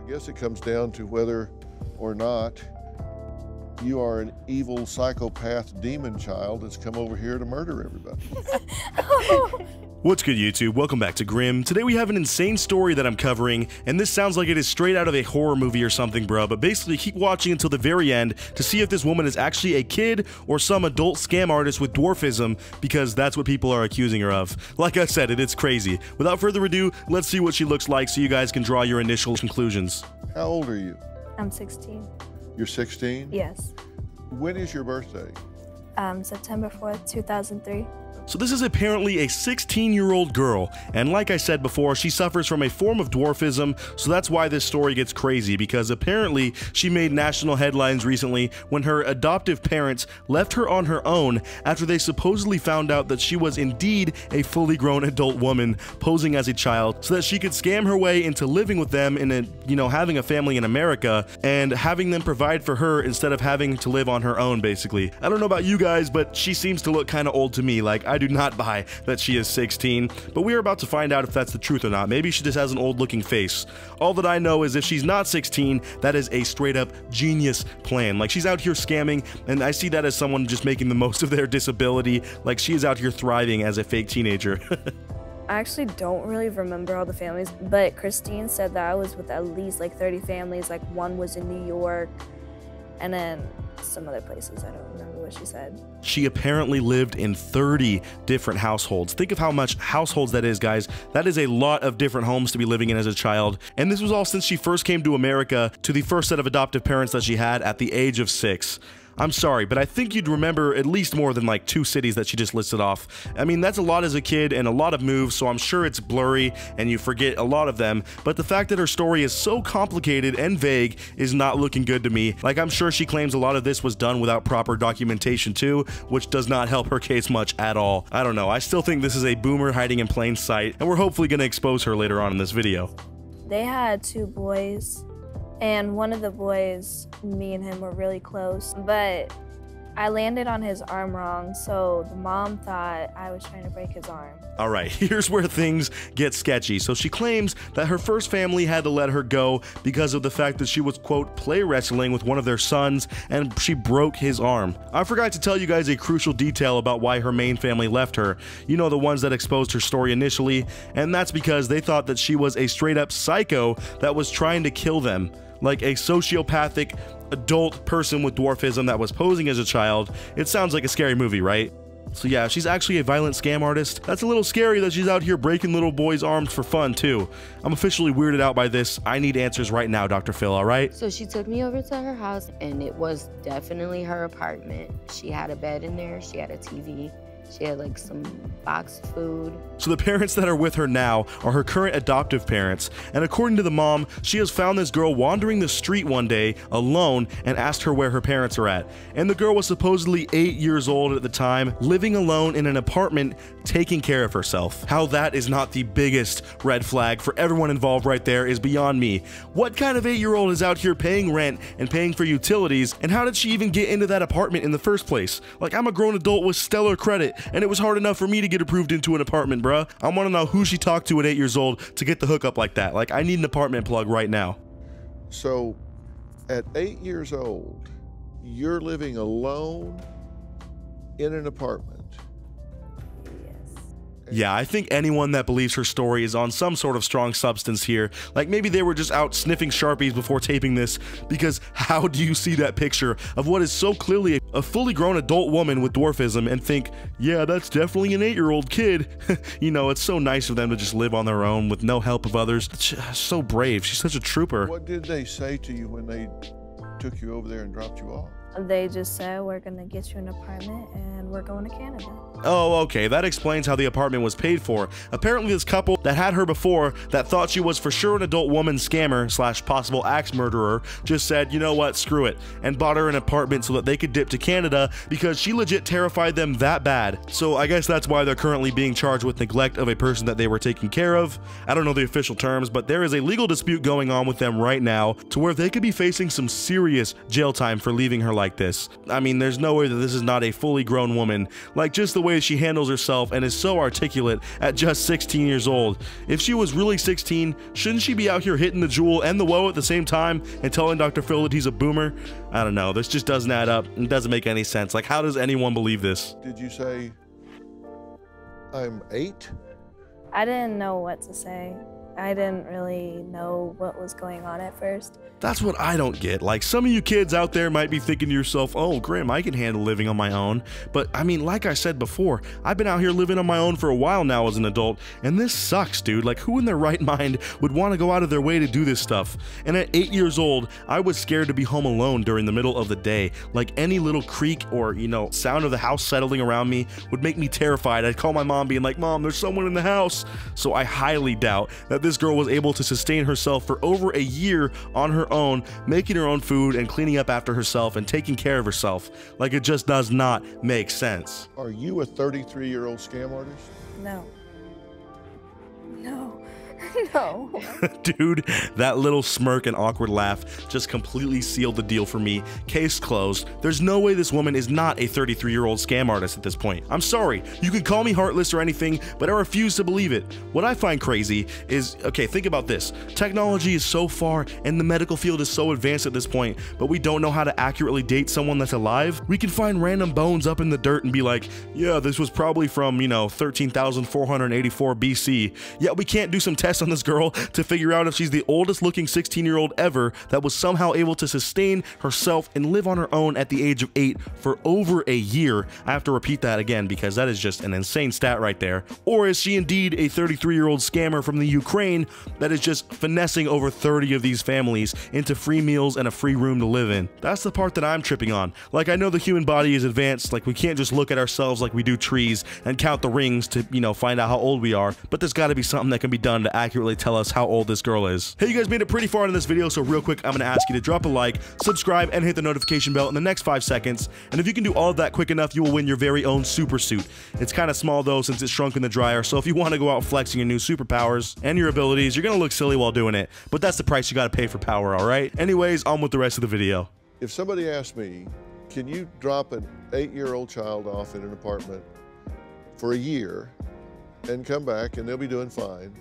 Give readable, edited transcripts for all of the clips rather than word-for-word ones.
I guess it comes down to whether or not you are an evil psychopath demon child that's come over here to murder everybody. What's good, YouTube? Welcome back to Grim. Today we have an insane story that I'm covering, and this sounds like it is straight out of a horror movie or something, bro, but basically keep watching until the very end to see if this woman is actually a kid or some adult scam artist with dwarfism, because that's what people are accusing her of. Like I said, it's crazy. Without further ado, let's see what she looks like so you guys can draw your initial conclusions. How old are you? I'm 16. You're 16? Yes. When is your birthday? September 4th, 2003. So this is apparently a 16-year-old girl, and like I said before, she suffers from a form of dwarfism, so that's why this story gets crazy, because apparently she made national headlines recently when her adoptive parents left her on her own after they supposedly found out that she was indeed a fully grown adult woman posing as a child so that she could scam her way into living with them in having a family in America and having them provide for her instead of having to live on her own, basically. I don't know about you guys, but she seems to look kind of old to me. Like, I do not buy that she is 16, but we are about to find out if that's the truth or not. Maybe she just has an old looking face. All that I know is if she's not 16, that is a straight up genius plan. Like, she's out here scamming, and I see that as someone just making the most of their disability. Like, she is out here thriving as a fake teenager. I actually don't really remember all the families, but Christine said that I was with at least like 30 families. Like, one was in New York, and then some other places. I don't remember what she said. She apparently lived in 30 different households. Think of how much households that is, guys. That is a lot of different homes to be living in as a child. And this was all since she first came to America to the first set of adoptive parents that she had at the age of 6. I'm sorry, but I think you'd remember at least more than like 2 cities that she just listed off. I mean, that's a lot as a kid and a lot of moves, so I'm sure it's blurry and you forget a lot of them, but the fact that her story is so complicated and vague is not looking good to me. Like, I'm sure she claims a lot of this was done without proper documentation too, which does not help her case much at all. I don't know, I still think this is a boomer hiding in plain sight, and we're hopefully going to expose her later on in this video. They had 2 boys. And one of the boys, me and him were really close, but I landed on his arm wrong, so the mom thought I was trying to break his arm. Alright, here's where things get sketchy. So she claims that her first family had to let her go because of the fact that she was, quote, play wrestling with one of their sons and she broke his arm. I forgot to tell you guys a crucial detail about why her main family left her. You know, the ones that exposed her story initially, and that's because they thought that she was a straight up psycho that was trying to kill them. Like a sociopathic adult person with dwarfism that was posing as a child. It sounds like a scary movie, right? So yeah, she's actually a violent scam artist. That's a little scary that she's out here breaking little boys' arms for fun too. I'm officially weirded out by this. I need answers right now, Dr. Phil, alright? So she took me over to her house, and it was definitely her apartment. She had a bed in there, she had a TV. She had like some boxed food. So the parents that are with her now are her current adoptive parents, and according to the mom, she has found this girl wandering the street one day alone and asked her where her parents are at. And the girl was supposedly 8 years old at the time, living alone in an apartment, taking care of herself. How that is not the biggest red flag for everyone involved right there is beyond me. What kind of 8-year-old is out here paying rent and paying for utilities, and how did she even get into that apartment in the first place? Like, I'm a grown adult with stellar credit, and it was hard enough for me to get approved into an apartment, bruh. I want to know who she talked to at 8 years old to get the hookup like that. Like, I need an apartment plug right now. So, at 8 years old, you're living alone in an apartment. Yeah, I think anyone that believes her story is on some sort of strong substance here. Like, maybe they were just out sniffing Sharpies before taping this, because how do you see that picture of what is so clearly a fully grown adult woman with dwarfism and think, yeah, that's definitely an 8-year-old kid? You know, it's so nice of them to just live on their own with no help of others. It's so brave. She's such a trooper. What did they say to you when they took you over there and dropped you off? They just said, we're gonna get you an apartment and we're going to Canada. Oh, okay, that explains how the apartment was paid for. Apparently this couple that had her before, that thought she was for sure an adult woman scammer / possible axe murderer, just said, you know what, screw it, and bought her an apartment so that they could dip to Canada because she legit terrified them that bad. So I guess that's why they're currently being charged with neglect of a person that they were taking care of. I don't know the official terms, but there is a legal dispute going on with them right now to where they could be facing some serious jail time for leaving her like like this. I mean, there's no way that this is not a fully grown woman. Like, just the way she handles herself and is so articulate at just 16 years old. If she was really 16, shouldn't she be out here hitting the jewel and the woe at the same time and telling Dr. Phil that he's a boomer? I don't know, this just doesn't add up. It doesn't make any sense. Like, how does anyone believe this? Did you say I'm 8? I didn't know what to say. I didn't really know what was going on at first. That's what I don't get. Like, some of you kids out there might be thinking to yourself, oh, Grim, I can handle living on my own. But I mean, like I said before, I've been out here living on my own for a while now as an adult, and this sucks, dude. Like, who in their right mind would want to go out of their way to do this stuff? And at 8 years old, I was scared to be home alone during the middle of the day. Like, any little creak or, you know, sound of the house settling around me would make me terrified. I'd call my mom being like, Mom, there's someone in the house. So I highly doubt that this girl was able to sustain herself for over a year on her own, making her own food and cleaning up after herself and taking care of herself. Like, it just does not make sense. Are you a 33-year-old scam artist? No. No. No. Dude, that little smirk and awkward laugh just completely sealed the deal for me. Case closed. There's no way this woman is not a 33-year-old scam artist at this point. I'm sorry, you can call me heartless or anything, but I refuse to believe it. What I find crazy is, okay, think about this. Technology is so far and the medical field is so advanced at this point, but we don't know how to accurately date someone that's alive. We can find random bones up in the dirt and be like, yeah, this was probably from, you know, 13,484 BC. Yet we can't do some tests on this girl to figure out if she's the oldest looking 16-year-old ever that was somehow able to sustain herself and live on her own at the age of 8 for over a year. I have to repeat that again because that is just an insane stat right there. Or is she indeed a 33-year-old scammer from the Ukraine that is just finessing over 30 of these families into free meals and a free room to live in? That's the part that I'm tripping on. Like, I know the human body is advanced, like we can't just look at ourselves like we do trees and count the rings to, you know, find out how old we are, but there's got to be something that can be done to accurately tell us how old this girl is. Hey, you guys made it pretty far in this video, so real quick, I'm gonna ask you to drop a like, subscribe, and hit the notification bell in the next 5 seconds. And if you can do all of that quick enough, you will win your very own super suit. It's kind of small though, since it's shrunk in the dryer, so if you want to go out flexing your new superpowers and your abilities, you're gonna look silly while doing it, but that's the price you gotta pay for power, alright? Anyways, on with the rest of the video. If somebody asked me, can you drop an 8-year-old child off in an apartment for a year and come back and they'll be doing fine,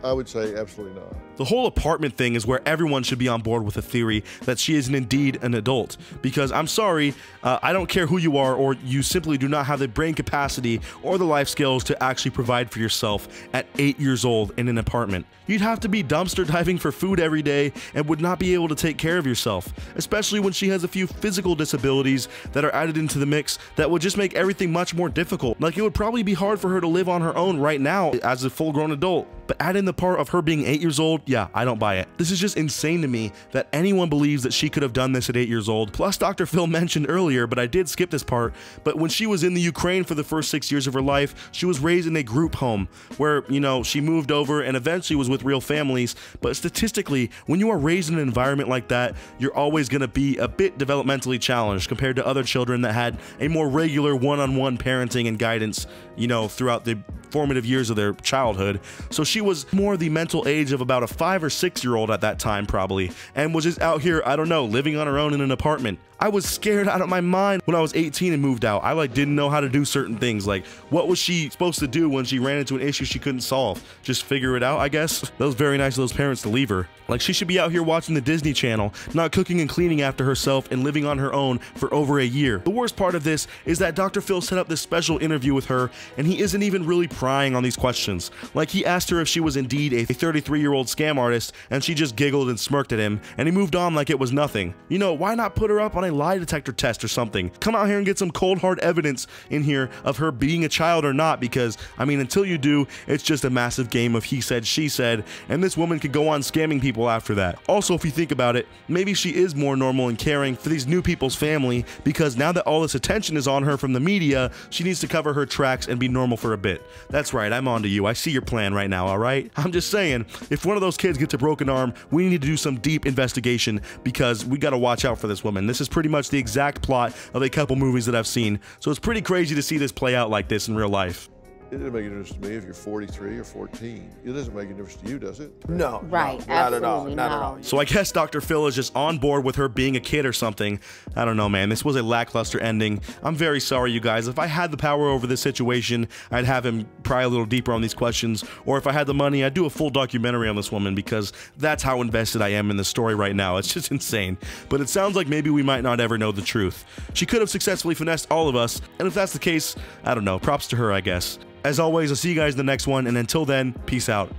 I would say absolutely not. The whole apartment thing is where everyone should be on board with the theory that she is indeed an adult. Because I'm sorry, I don't care who you are, or you simply do not have the brain capacity or the life skills to actually provide for yourself at 8 years old in an apartment. You'd have to be dumpster diving for food every day and would not be able to take care of yourself, especially when she has a few physical disabilities that are added into the mix that would just make everything much more difficult. Like, it would probably be hard for her to live on her own right now as a full-grown adult. But add in the part of her being 8 years old, yeah, I don't buy it. This is just insane to me that anyone believes that she could have done this at 8 years old. Plus, Dr. Phil mentioned earlier, but I did skip this part, but when she was in the Ukraine for the first 6 years of her life, she was raised in a group home where, you know, she moved over and eventually was with real families. But statistically, when you are raised in an environment like that, you're always going to be a bit developmentally challenged compared to other children that had a more regular one-on-one parenting and guidance, you know, throughout the formative years of their childhood. So she was more the mental age of about a 5 or 6 year old at that time probably, and was just out here, I don't know, living on her own in an apartment. I was scared out of my mind when I was 18 and moved out. I like didn't know how to do certain things. Like, what was she supposed to do when she ran into an issue she couldn't solve? Just figure it out, I guess? That was very nice of those parents to leave her. Like, she should be out here watching the Disney Channel, not cooking and cleaning after herself and living on her own for over a year. The worst part of this is that Dr. Phil set up this special interview with her, and he isn't even really prying on these questions. Like, he asked her if she was indeed a 33-year-old scam artist, and she just giggled and smirked at him, and he moved on like it was nothing. You know, why not put her up on a lie detector test or something? Come out here and get some cold hard evidence in here of her being a child or not, because, I mean, until you do, it's just a massive game of he said, she said, and this woman could go on scamming people after that. Also, if you think about it, maybe she is more normal and caring for these new people's family, because now that all this attention is on her from the media, she needs to cover her tracks and be normal for a bit. That's right, I'm on to you. I see your plan right now, alright? I'm just saying, if one of those kids gets a broken arm, we need to do some deep investigation, because we gotta watch out for this woman. This is pretty much the exact plot of a couple movies that I've seen, so it's pretty crazy to see this play out like this in real life. It doesn't make any difference to me if you're 43 or 14. It doesn't make any difference to you, does it? No. Right, No, not at all. absolutely Not at no. all. So I guess Dr. Phil is just on board with her being a kid or something. I don't know, man. This was a lackluster ending. I'm very sorry, you guys. If I had the power over this situation, I'd have him pry a little deeper on these questions. Or if I had the money, I'd do a full documentary on this woman, because that's how invested I am in the story right now. It's just insane. But it sounds like maybe we might not ever know the truth. She could have successfully finessed all of us, and if that's the case, I don't know. Props to her, I guess. As always, I'll see you guys in the next one, and until then, peace out.